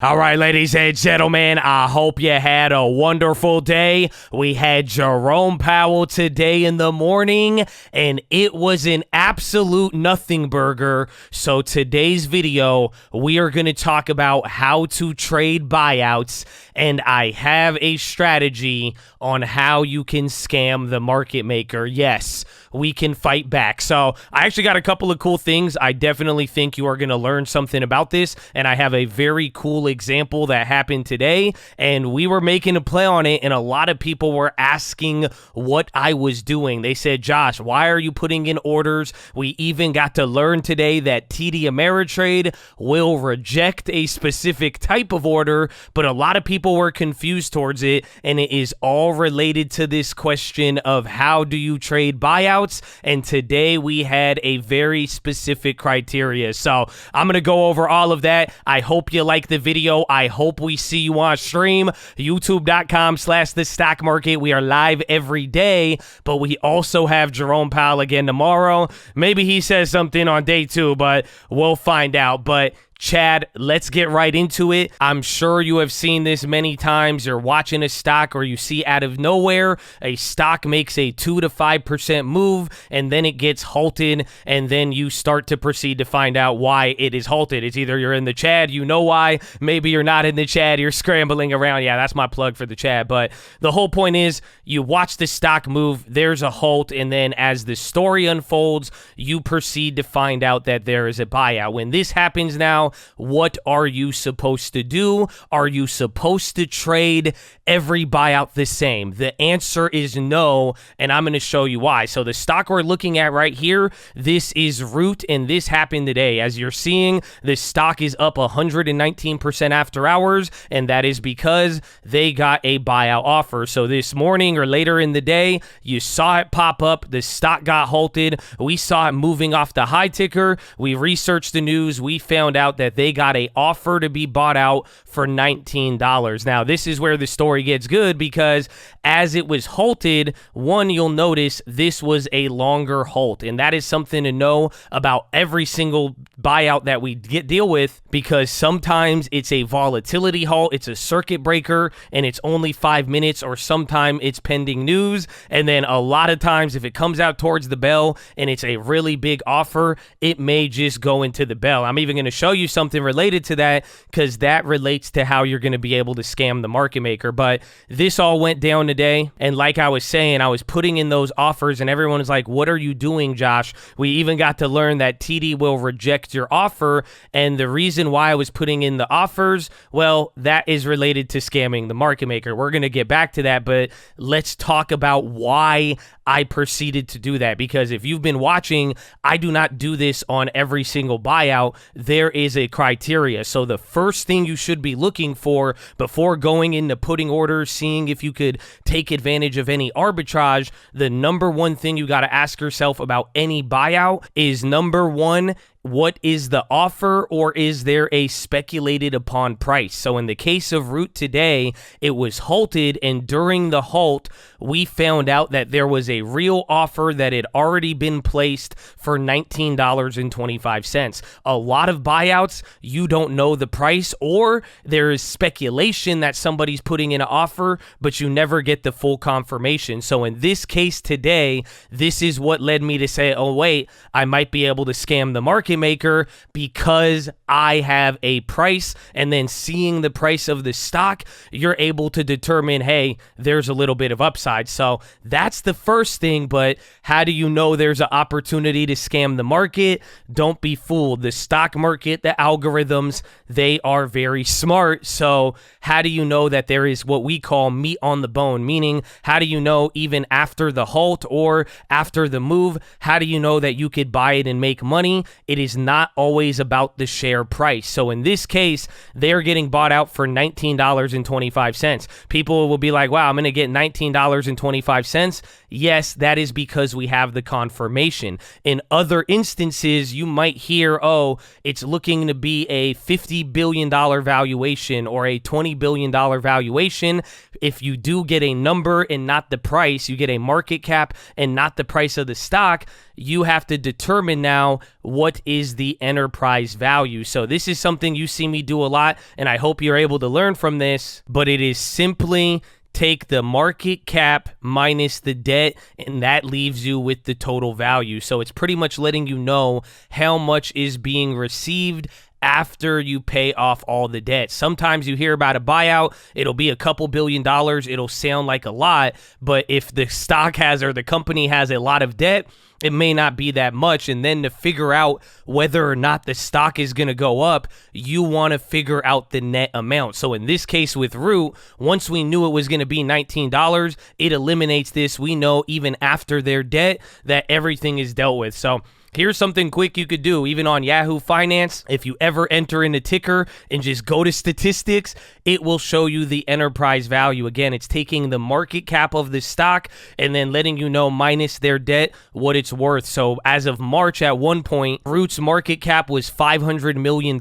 All right, ladies and gentlemen, I hope you had a wonderful day. We had Jerome Powell today in the morning, and it was an absolute nothing burger. So today's video, we are going to talk about how to trade buyouts, and I have a strategy on how you can scam the market maker. Yes, we can fight back. So I actually got a couple of cool things. I definitely think you are going to learn something about this, and I have a very cool example that happened today, and we were making a play on it, and a lot of people were asking what I was doing. They said, Josh, why are you putting in orders? We even got to learn today that TD Ameritrade will reject a specific type of order, but a lot of people were confused towards it, and it is all related to this question of how do you trade buyouts, and today we had a very specific criteria. So I'm going to go over all of that. I hope you like the video. I hope we see you on stream, youtube.com/the stock market. We are live every day, but we also have Jerome Powell again tomorrow. Maybe he says something on day 2, but we'll find out. But Chad, let's get right into it. I'm sure you have seen this many times. You're watching a stock or you see out of nowhere a stock makes a 2 to 5% move and then it gets halted, and then you start to proceed to find out why it is halted. It's either you're in the Chad, you know why. Maybe you're not in the Chad, you're scrambling around. Yeah, that's my plug for the Chad. But the whole point is you watch the stock move, there's a halt, and then as the story unfolds, you proceed to find out that there is a buyout. When this happens now, what are you supposed to do? Are you supposed to trade every buyout the same? The answer is no, and I'm going to show you why. So the stock we're looking at right here, this is Root, and this happened today. As you're seeing, the stock is up 119% after hours, and that is because they got a buyout offer. So this morning or later in the day, you saw it pop up. The stock got halted. We saw it moving off the high ticker. We researched the news. We found out that they got an offer to be bought out for $19. Now, this is where the story gets good, because as it was halted, one, you'll notice this was a longer halt, and that is something to know about every single buyout that we deal with, because sometimes it's a volatility halt, it's a circuit breaker, and it's only 5 minutes, or sometimes it's pending news, and then a lot of times if it comes out towards the bell and it's a really big offer, it may just go into the bell. I'm even going to show you something related to that, because that relates to how you're going to be able to scam the market maker. But this all went down today, and like I was saying, I was putting in those offers and everyone was like, what are you doing, Josh? We even got to learn that TD will reject your offer, and the reason why I was putting in the offers, well, that is related to scamming the market maker. We're going to get back to that, but let's talk about why I proceeded to do that, because if you've been watching, I do not do this on every single buyout. There is a criteria. So the first thing you should be looking for before going into putting orders, seeing if you could take advantage of any arbitrage, the number one thing you got to ask yourself about any buyout is, number one, what is the offer, or is there a speculated upon price? So in the case of Root today, it was halted, and during the halt, we found out that there was a real offer that had already been placed for $19.25. A lot of buyouts, you don't know the price, or there is speculation that somebody's putting in an offer, but you never get the full confirmation. So in this case today, this is what led me to say, oh wait, I might be able to scam the market maker, because I have a price, and then seeing the price of the stock, you're able to determine, hey, there's a little bit of upside. So that's the first thing. But how do you know there's an opportunity to scam the market? Don't be fooled. The stock market, the algorithms, they are very smart. So how do you know that there is what we call meat on the bone? Meaning, how do you know even after the halt or after the move, how do you know that you could buy it and make money? It is not always about the share price. So in this case, they're getting bought out for $19.25. People will be like, wow, I'm going to get $19.25. Yes, that is because we have the confirmation. In other instances, you might hear, oh, it's looking to be a $50 billion valuation or a $20 billion valuation. If you do get a number and not the price, you get a market cap and not the price of the stock, you have to determine now what is the enterprise value. So this is something you see me do a lot, and I hope you're able to learn from this, but it is simply take the market cap minus the debt, and that leaves you with the total value. So it's pretty much letting you know how much is being received after you pay off all the debt. Sometimes you hear about a buyout, it'll be a couple $2 billion, it'll sound like a lot, but if the stock has or the company has a lot of debt, it may not be that much. And then to figure out whether or not the stock is going to go up, you want to figure out the net amount. So in this case with Root, once we knew it was going to be $19, it eliminates this. We know even after their debt that everything is dealt with. So here's something quick you could do, even on Yahoo Finance. If you ever enter in a ticker and just go to statistics, it will show you the enterprise value. Again, it's taking the market cap of the stock and then letting you know minus their debt what it's worth. So as of March, at one point, Root's market cap was $500 million,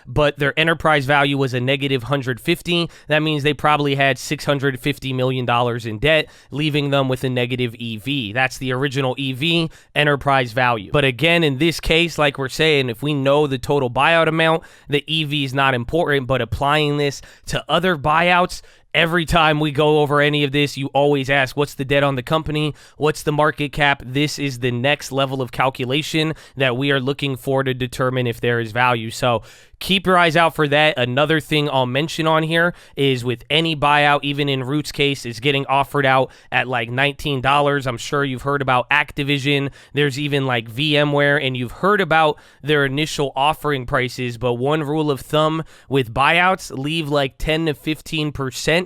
but their enterprise value was a negative 150. That means they probably had $650 million in debt, leaving them with a negative EV. That's the original EV, enterprise value. But again, in this case, like we're saying, if we know the total buyout amount, the EV is not important, but applying this to other buyouts, every time we go over any of this, you always ask, what's the debt on the company? What's the market cap? This is the next level of calculation that we are looking for to determine if there is value. So keep your eyes out for that. Another thing I'll mention on here is with any buyout, even in Root's case, is getting offered out at like $19. I'm sure you've heard about Activision. There's even like VMware, and you've heard about their initial offering prices. But one rule of thumb with buyouts, leave like 10 to 15%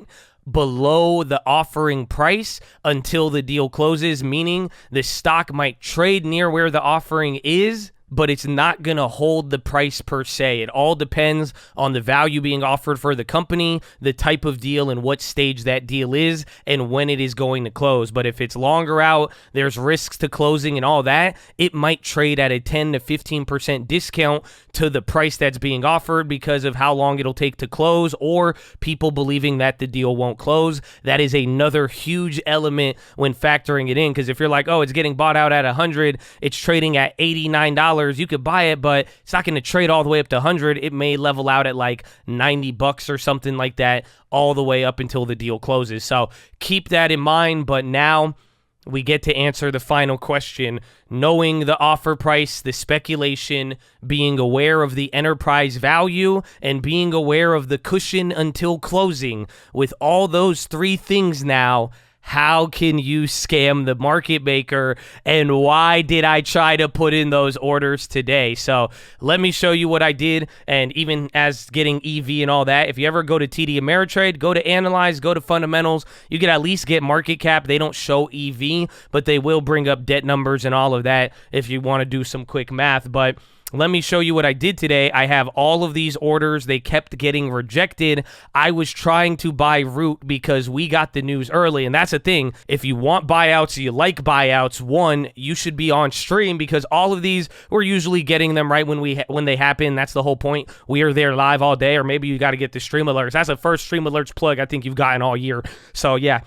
below the offering price until the deal closes, meaning the stock might trade near where the offering is, but it's not going to hold the price per se. It all depends on the value being offered for the company, the type of deal, and what stage that deal is, and when it is going to close. But if it's longer out, there's risks to closing and all that, it might trade at a 10 to 15% discount to the price that's being offered because of how long it'll take to close, or people believing that the deal won't close. That is another huge element when factoring it in, because if you're like, oh, it's getting bought out at 100, it's trading at $89, you could buy it, but it's not going to trade all the way up to 100. It may level out at like $90 or something like that, all the way up until the deal closes. So keep that in mind. But now we get to answer the final question, knowing the offer price, the speculation, being aware of the enterprise value, and being aware of the cushion until closing. With all those three things now, how can you scam the market maker, and why did I try to put in those orders today? So let me show you what I did, and even as getting EV and all that, if you ever go to TD Ameritrade, go to Analyze, go to Fundamentals, you can at least get market cap. They don't show EV, but they will bring up debt numbers and all of that if you want to do some quick math. But let me show you what I did today. I have all of these orders. They kept getting rejected. I was trying to buy Root because we got the news early, and that's the thing. If you want buyouts, you like buyouts, one, you should be on stream, because all of these, we're usually getting them right when they happen. That's the whole point. We are there live all day, or maybe you got to get the stream alerts. That's the first stream alerts plug I think you've gotten all year. So yeah.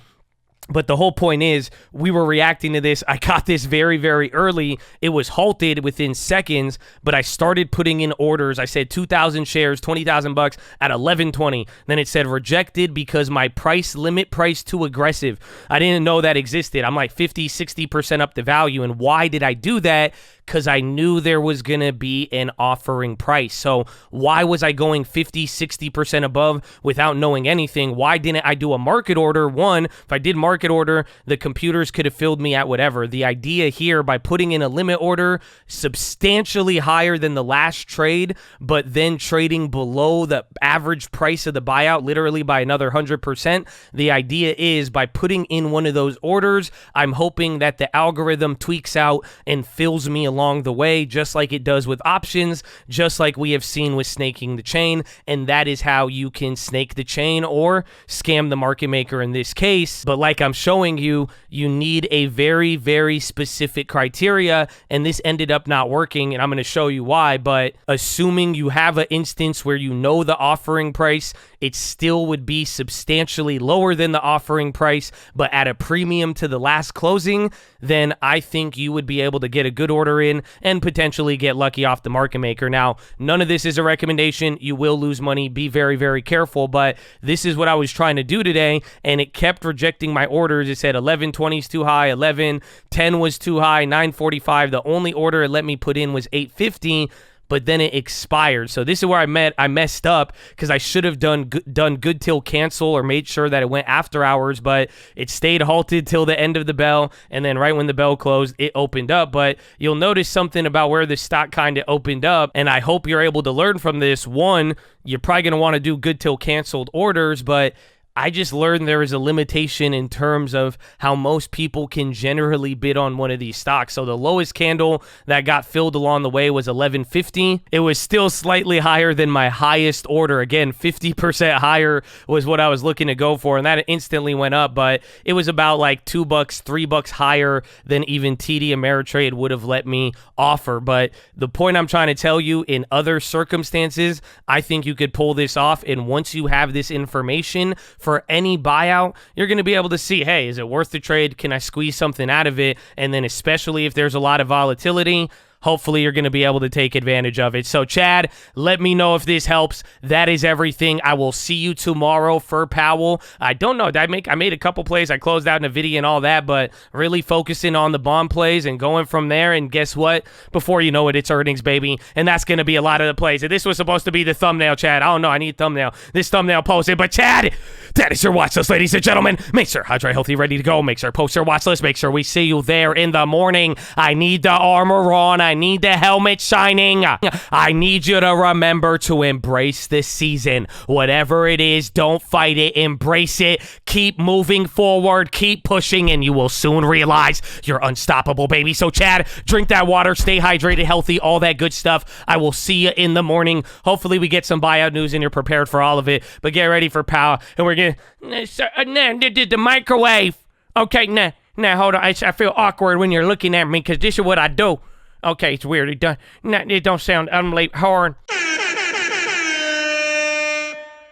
But the whole point is, we were reacting to this. I got this very, very early. It was halted within seconds, but I started putting in orders. I said 2,000 shares, $20,000 at 11.20. Then it said rejected because my limit price too aggressive. I didn't know that existed. I'm like 50, 60% up the value. And why did I do that? Because I knew there was going to be an offering price. So why was I going 50, 60% above without knowing anything? Why didn't I do a market order? One, if I did market order, the computers could have filled me at whatever. The idea here, by putting in a limit order substantially higher than the last trade, but then trading below the average price of the buyout, literally by another 100%, the idea is by putting in one of those orders, I'm hoping that the algorithm tweaks out and fills me a along the way, just like it does with options, just like we have seen with snaking the chain. And that is how you can snake the chain or scam the market maker in this case. But like I'm showing you, you need a very, very specific criteria, and this ended up not working, and I'm going to show you why. But assuming you have an instance where you know the offering price, it still would be substantially lower than the offering price, but at a premium to the last closing, then I think you would be able to get a good order in and potentially get lucky off the market maker. Now, none of this is a recommendation. You will lose money. Be very, very careful, but this is what I was trying to do today, and it kept rejecting my orders. It said 11.20 is too high, 11.10 was too high, 9.45. The only order it let me put in was 8.50, but then it expired. So this is where I messed up, because I should have done good till cancel or made sure that it went after hours, but it stayed halted till the end of the bell, and then right when the bell closed, it opened up. But you'll notice something about where the stock kind of opened up, and I hope you're able to learn from this. One, you're probably going to want to do good till canceled orders, but I just learned there is a limitation in terms of how most people can generally bid on one of these stocks. So the lowest candle that got filled along the way was 11.50. It was still slightly higher than my highest order. Again, 50% higher was what I was looking to go for, and that instantly went up, but it was about like $2, $3 higher than even TD Ameritrade would have let me offer. But the point I'm trying to tell you, in other circumstances, I think you could pull this off, and once you have this information for any buyout, you're going to be able to see, hey, is it worth the trade? Can I squeeze something out of it? And then especially if there's a lot of volatility, hopefully you're going to be able to take advantage of it. So Chad, let me know if this helps. That is everything. I will see you tomorrow for Powell. I don't know. I made a couple plays. I closed out NVIDIA and all that, but really focusing on the bond plays and going from there. And guess what? Before you know it, it's earnings, baby. And that's going to be a lot of the plays. And this was supposed to be the thumbnail, Chad. I don't know. I need thumbnail. This thumbnail posted. But Chad, that is your watch list, ladies and gentlemen. Make sure hydrate healthy, ready to go. Make sure post your watch list. Make sure we see you there in the morning. I need the armor on. I need the helmet shining. I need you to remember to embrace this season. Whatever it is, don't fight it. Embrace it. Keep moving forward. Keep pushing, and you will soon realize you're unstoppable, baby. So, Chad, drink that water. Stay hydrated, healthy, all that good stuff. I will see you in the morning. Hopefully, we get some buyout news, and you're prepared for all of it. But get ready for Powell. And we're going to... the microwave. Okay, now, hold on. I feel awkward when you're looking at me, because this is what I do. Okay, it's weird. It don't sound. I'm late. Horn.